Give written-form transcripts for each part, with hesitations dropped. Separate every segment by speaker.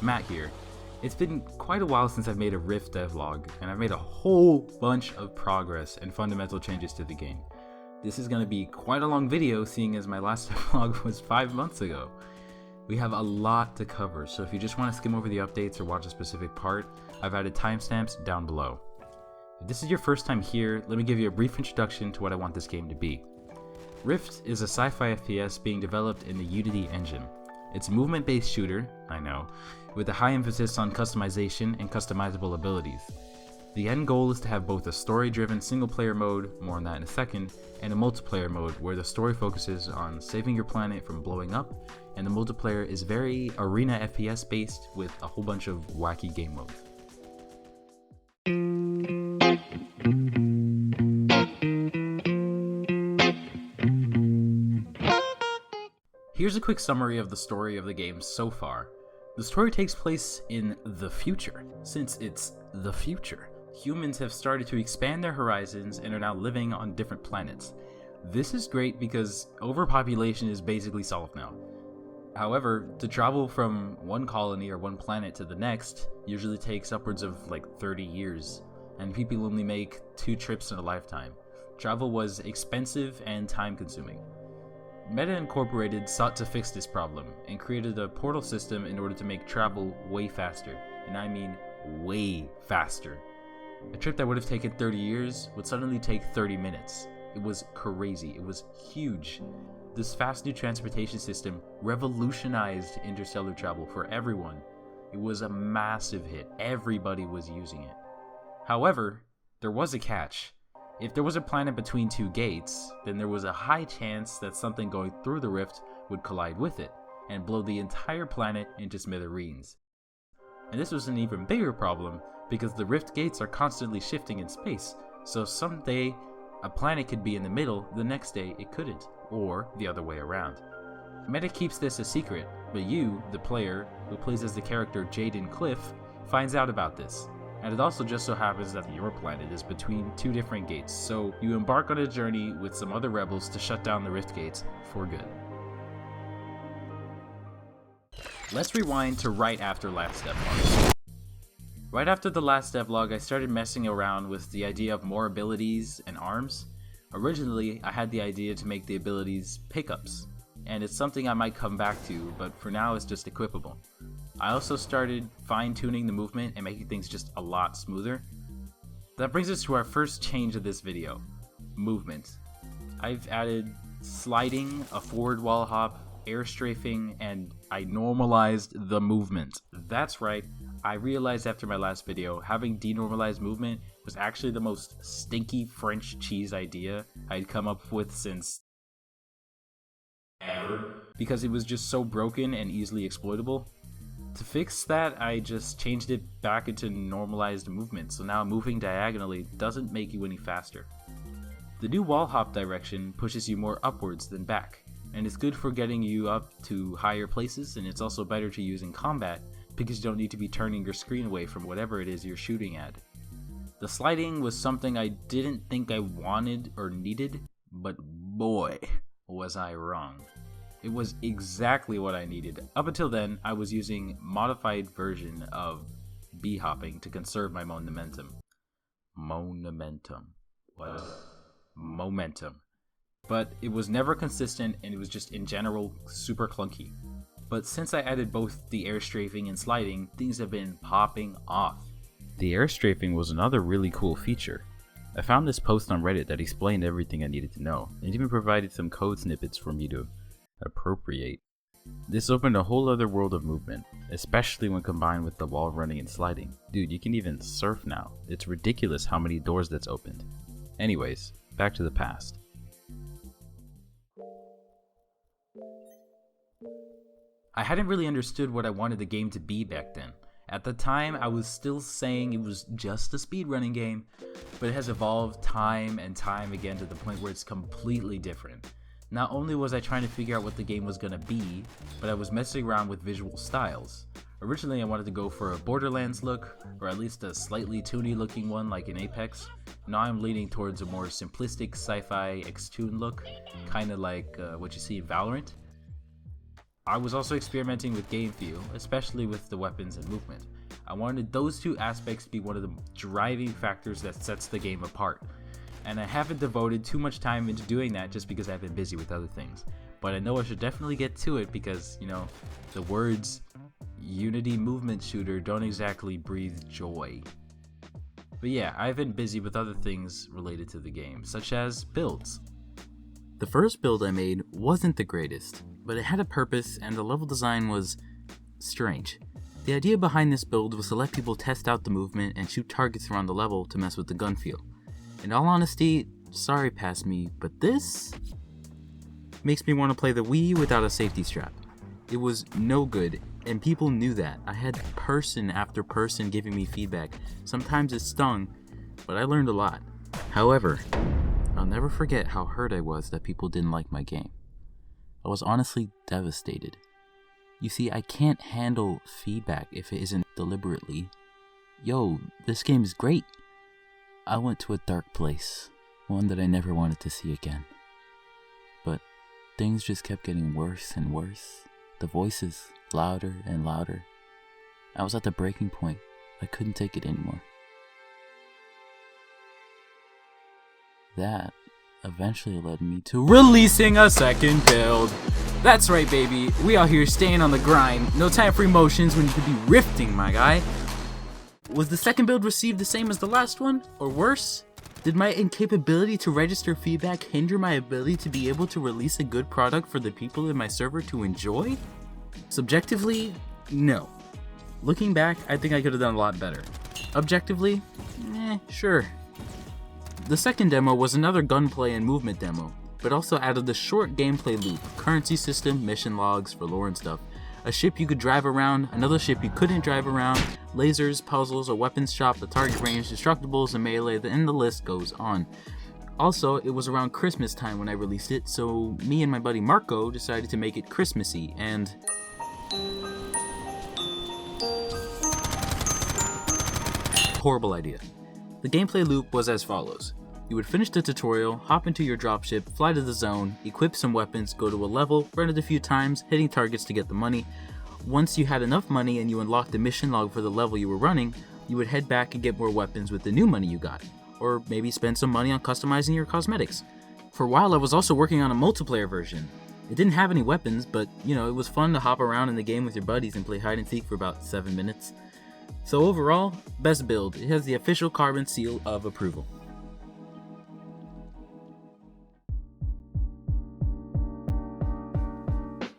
Speaker 1: Matt here. It's been quite a while since I've made a Rift devlog, and I've made a whole bunch of progress and fundamental changes to the game. This is going to be quite a long video, seeing as my last devlog was 5 months ago. We have a lot to cover, so if you just want to skim over the updates or watch a specific part, I've added timestamps down below. If this is your first time here, let me give you a brief introduction to what I want this game to be. Rift is a sci-fi FPS being developed in the Unity engine. It's a movement-based shooter, I know, with a high emphasis on customization and customizable abilities. The end goal is to have both a story-driven single-player mode, more on that in a second, and a multiplayer mode where the story focuses on saving your planet from blowing up, and the multiplayer is very arena FPS based with a whole bunch of wacky game modes. Here's a quick summary of the story of the game so far. The story takes place in the future. Since it's the future, humans have started to expand their horizons and are now living on different planets. This is great because overpopulation is basically solved now. However, to travel from one colony or one planet to the next usually takes upwards of like 30 years, and people only make 2 trips in a lifetime. Travel was expensive and time consuming. Meta Incorporated sought to fix this problem and created a portal system in order to make travel way faster, and I mean way faster. A trip that would have taken 30 years would suddenly take 30 minutes. It was crazy, it was huge. This fast new transportation system revolutionized interstellar travel for everyone. It was a massive hit, everybody was using it. However, there was a catch. If there was a planet between 2 gates, then there was a high chance that something going through the rift would collide with it, and blow the entire planet into smithereens. And this was an even bigger problem, because the rift gates are constantly shifting in space, so someday a planet could be in the middle, the next day it couldn't, or the other way around. Meta keeps this a secret, but you, the player, who plays as the character Jaden Cliff, finds out about this. And it also just so happens that your planet is between 2 different gates, so you embark on a journey with some other rebels to shut down the rift gates for good. Let's rewind to right after last devlog. Right after the last devlog, I started messing around with the idea of more abilities and arms. Originally, I had the idea to make the abilities pickups, and it's something I might come back to, but for now it's just equipable. I also started fine-tuning the movement and making things just a lot smoother. That brings us to our first change of this video, movement. I've added sliding, a forward wall hop, air strafing, and I normalized the movement. That's right, I realized after my last video, having denormalized movement was actually the most stinky French cheese idea I'd come up with since ever, because it was just so broken and easily exploitable. To fix that, I just changed it back into normalized movement, so now moving diagonally doesn't make you any faster. The new wall hop direction pushes you more upwards than back, and it's good for getting you up to higher places, and it's also better to use in combat because you don't need to be turning your screen away from whatever it is you're shooting at. The sliding was something I didn't think I wanted or needed, but boy, was I wrong. It was exactly what I needed. Up until then, I was using modified version of b-hopping to conserve my momentum. What? Momentum. But it was never consistent, and it was just in general super clunky. But since I added both the air strafing and sliding, things have been popping off. The air strafing was another really cool feature. I found this post on Reddit that explained everything I needed to know, and even provided some code snippets for me to appropriate. This opened a whole other world of movement, especially when combined with the wall running and sliding. Dude, you can even surf now. It's ridiculous how many doors that's opened. Anyways, back to the past. I hadn't really understood what I wanted the game to be back then. At the time, I was still saying it was just a speedrunning game, but it has evolved time and time again to the point where it's completely different. Not only was I trying to figure out what the game was going to be, but I was messing around with visual styles. Originally I wanted to go for a Borderlands look, or at least a slightly toony looking one like in Apex. Now I'm leaning towards a more simplistic sci-fi X-Toon look, kinda like what you see in Valorant. I was also experimenting with game feel, especially with the weapons and movement. I wanted those two aspects to be one of the driving factors that sets the game apart. And I haven't devoted too much time into doing that just because I've been busy with other things. But I know I should definitely get to it because, you know, the words Unity movement shooter don't exactly breathe joy. But yeah, I've been busy with other things related to the game, such as builds. The first build I made wasn't the greatest, but it had a purpose and the level design was strange. The idea behind this build was to let people test out the movement and shoot targets around the level to mess with the gun feel. In all honesty, sorry past me, but this makes me want to play the Wii without a safety strap. It was no good, and people knew that. I had person after person giving me feedback. Sometimes it stung, but I learned a lot. However, I'll never forget how hurt I was that people didn't like my game. I was honestly devastated. You see, I can't handle feedback if it isn't deliberately. Yo, this game is great. I went to a dark place, one that I never wanted to see again. But things just kept getting worse and worse. The voices louder and louder. I was at the breaking point. I couldn't take it anymore. That eventually led me to releasing a second build. That's right, baby. We out here staying on the grind. No time for emotions when you could be rifting, my guy. Was the second build received the same as the last one, or worse? Did my incapability to register feedback hinder my ability to be able to release a good product for the people in my server to enjoy? Subjectively, no. Looking back, I think I could have done a lot better. Objectively, sure. The second demo was another gunplay and movement demo, but also added the short gameplay loop, currency system, mission logs for lore and stuff, a ship you could drive around, another ship you couldn't drive around, lasers, puzzles, a weapons shop, the target range, destructibles, and melee, and the list goes on. Also, it was around Christmas time when I released it, so me and my buddy Marco decided to make it Christmassy, and horrible idea. The gameplay loop was as follows. You would finish the tutorial, hop into your dropship, fly to the zone, equip some weapons, go to a level, run it a few times, hitting targets to get the money. Once you had enough money and you unlocked the mission log for the level you were running, you would head back and get more weapons with the new money you got. Or maybe spend some money on customizing your cosmetics. For a while I was also working on a multiplayer version. It didn't have any weapons, but it was fun to hop around in the game with your buddies and play hide and seek for about 7 minutes. So overall, best build. It has the official Carbon seal of approval.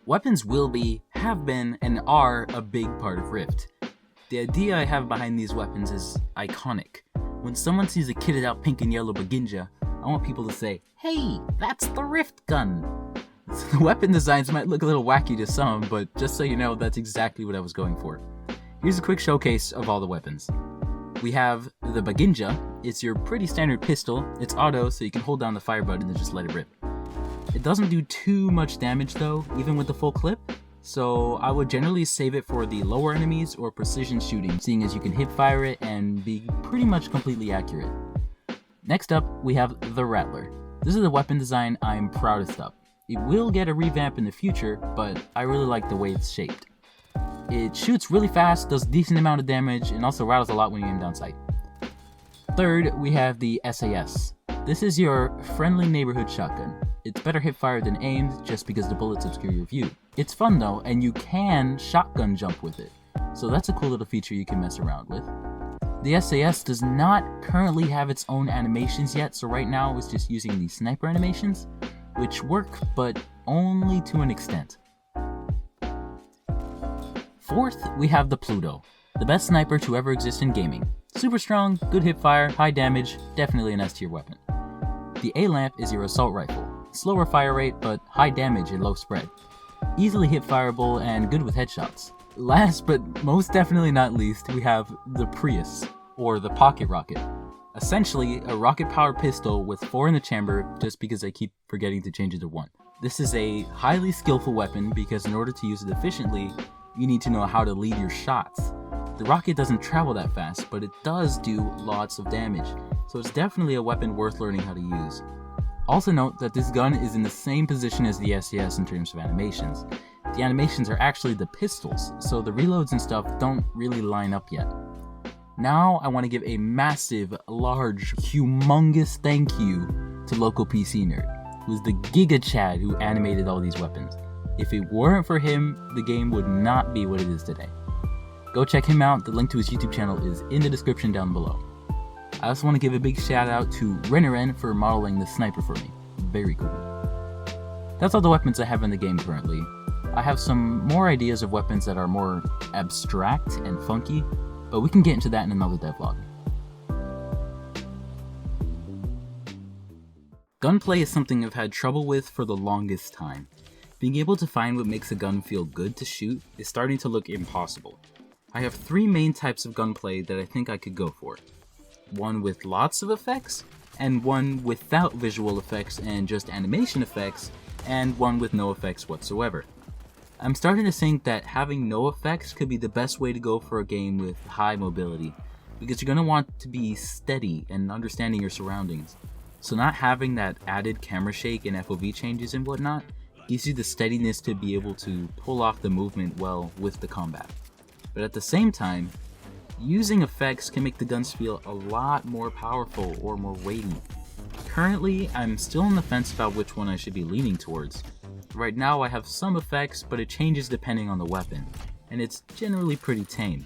Speaker 1: Weapons will be, have been, and are a big part of Rift. The idea I have behind these weapons is iconic. When someone sees a kitted out pink and yellow Baginja, I want people to say, "Hey, that's the Rift gun!" So the weapon designs might look a little wacky to some, but just so you know, that's exactly what I was going for. Here's a quick showcase of all the weapons. We have the Baginja. It's your pretty standard pistol. It's auto, so you can hold down the fire button and just let it rip. It doesn't do too much damage though, even with the full clip, so I would generally save it for the lower enemies or precision shooting, seeing as you can hip fire it and be pretty much completely accurate. Next up, we have the Rattler. This is a weapon design I'm proudest of. It will get a revamp in the future, but I really like the way it's shaped. It shoots really fast, does a decent amount of damage, and also rattles a lot when you aim down sight. Third, we have the SAS. This is your friendly neighborhood shotgun. It's better hip fire than aimed just because the bullets obscure your view. It's fun though, and you can shotgun jump with it, so that's a cool little feature you can mess around with. The SAS does not currently have its own animations yet, so right now it's just using the sniper animations, which work, but only to an extent. Fourth, we have the Pluto, the best sniper to ever exist in gaming. Super strong, good hipfire, high damage, definitely an S tier weapon. The A-Lamp is your assault rifle, slower fire rate but high damage and low spread. Easily hip-fireable and good with headshots. Last but most definitely not least, we have the Prius, or the Pocket Rocket. Essentially, a rocket-powered pistol with 4 in the chamber, just because I keep forgetting to change it to 1. This is a highly skillful weapon because in order to use it efficiently, you need to know how to lead your shots. The rocket doesn't travel that fast, but it does do lots of damage, so it's definitely a weapon worth learning how to use. Also note that this gun is in the same position as the SCS in terms of animations. The animations are actually the pistols, so the reloads and stuff don't really line up yet. Now I want to give a massive, large, humongous thank you to local PC Nerd, who's the Giga Chad who animated all these weapons. If it weren't for him, the game would not be what it is today. Go check him out, the link to his YouTube channel is in the description down below. I also want to give a big shout out to Reneren for modeling the sniper for me. Very cool. That's all the weapons I have in the game currently. I have some more ideas of weapons that are more abstract and funky, but we can get into that in another devlog. Gunplay is something I've had trouble with for the longest time. Being able to find what makes a gun feel good to shoot is starting to look impossible. I have 3 main types of gunplay that I think I could go for. One with lots of effects, and one without visual effects and just animation effects, and one with no effects whatsoever. I'm starting to think that having no effects could be the best way to go for a game with high mobility, because you're going to want to be steady and understanding your surroundings. So not having that added camera shake and FOV changes and whatnot gives you the steadiness to be able to pull off the movement well with the combat. But at the same time, using effects can make the guns feel a lot more powerful or more weighty. Currently, I'm still on the fence about which one I should be leaning towards. Right now I have some effects, but it changes depending on the weapon, and it's generally pretty tame.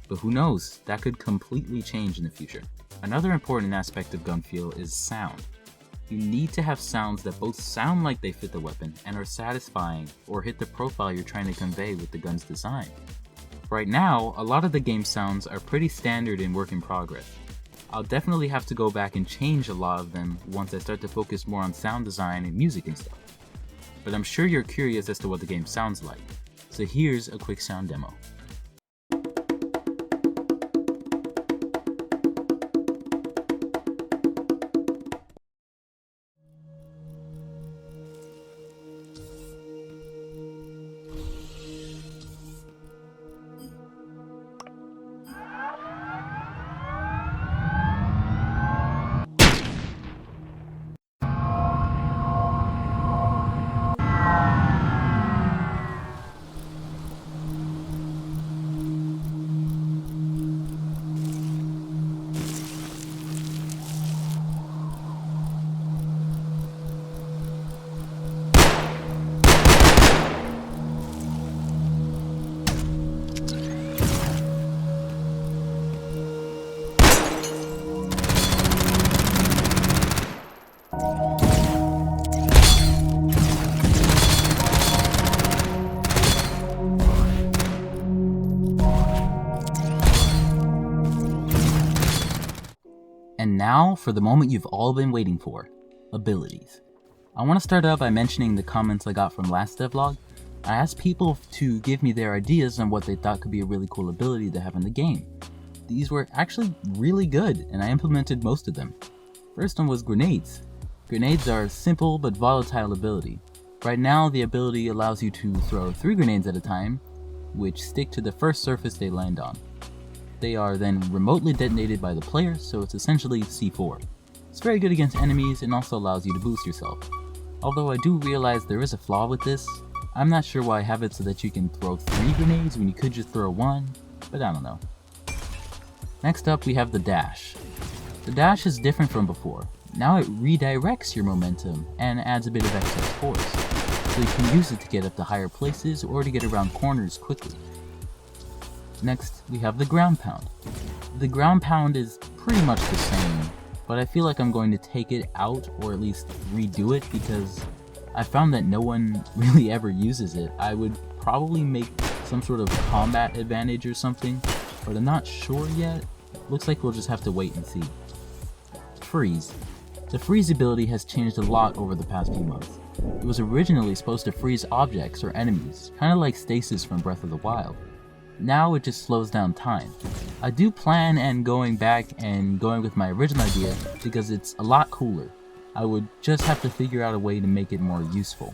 Speaker 1: But who knows, that could completely change in the future. Another important aspect of gun feel is sound. You need to have sounds that both sound like they fit the weapon and are satisfying or hit the profile you're trying to convey with the gun's design. Right now, a lot of the game sounds are pretty standard and work in progress. I'll definitely have to go back and change a lot of them once I start to focus more on sound design and music and stuff. But I'm sure you're curious as to what the game sounds like, so here's a quick sound demo. And now for the moment you've all been waiting for, abilities. I want to start out by mentioning the comments I got from last devlog. I asked people to give me their ideas on what they thought could be a really cool ability to have in the game. These were actually really good, and I implemented most of them. First one was grenades. Grenades are a simple but volatile ability. Right now the ability allows you to throw 3 grenades at a time, which stick to the first surface they land on. They are then remotely detonated by the player, so it's essentially C4. It's very good against enemies and also allows you to boost yourself. Although I do realize there is a flaw with this. I'm not sure why I have it so that you can throw 3 grenades when you could just throw 1, but I don't know. Next up we have the dash. The dash is different from before. Now it redirects your momentum and adds a bit of excess force, so you can use it to get up to higher places or to get around corners quickly. Next, we have the ground pound. The ground pound is pretty much the same, but I feel like I'm going to take it out or at least redo it because I found that no one really ever uses it. I would probably make some sort of combat advantage or something, but I'm not sure yet. Looks like we'll just have to wait and see. Freeze. The freeze ability has changed a lot over the past few months. It was originally supposed to freeze objects or enemies, kinda like stasis from Breath of the Wild. Now it just slows down time. I do plan on going back and going with my original idea because it's a lot cooler. I would just have to figure out a way to make it more useful.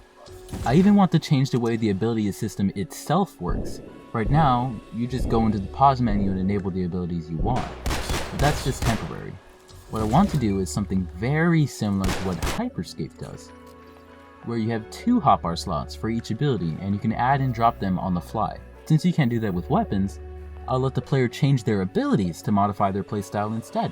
Speaker 1: I even want to change the way the ability system itself works. Right now, you just go into the pause menu and enable the abilities you want, but that's just temporary. What I want to do is something very similar to what Hyperscape does, where you have 2 hotbar slots for each ability and you can add and drop them on the fly. Since you can't do that with weapons, I'll let the player change their abilities to modify their playstyle instead.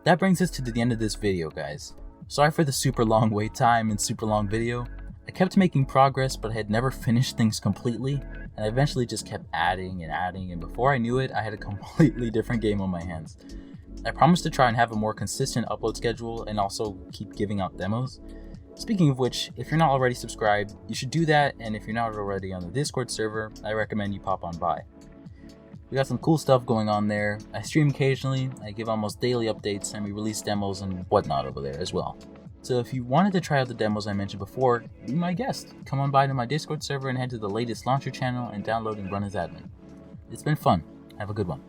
Speaker 1: That brings us to the end of this video, guys. Sorry for the super long wait time and super long video. I kept making progress, but I had never finished things completely, and I eventually just kept adding, and before I knew it, I had a completely different game on my hands. I promised to try and have a more consistent upload schedule and also keep giving out demos. Speaking of which, if you're not already subscribed, you should do that, and if you're not already on the Discord server, I recommend you pop on by. We got some cool stuff going on there. I stream occasionally, I give almost daily updates, and we release demos and whatnot over there as well. So if you wanted to try out the demos I mentioned before, be my guest. Come on by to my Discord server and head to the latest launcher channel and download and run as admin. It's been fun. Have a good one.